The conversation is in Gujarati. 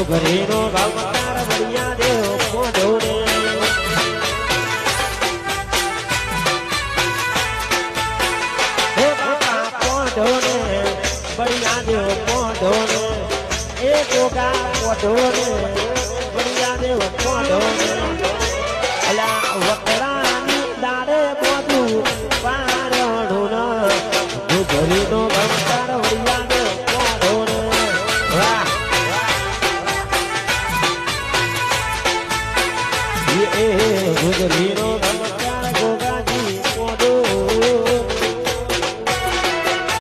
ઘરેનો ગમકાર બળિયા દેવ પોઢો રે હે બાપા પોઢો રે બળિયા દેવ પોઢો રે એ ગોગા પોઢો રે બળિયા દેવ પોઢો રે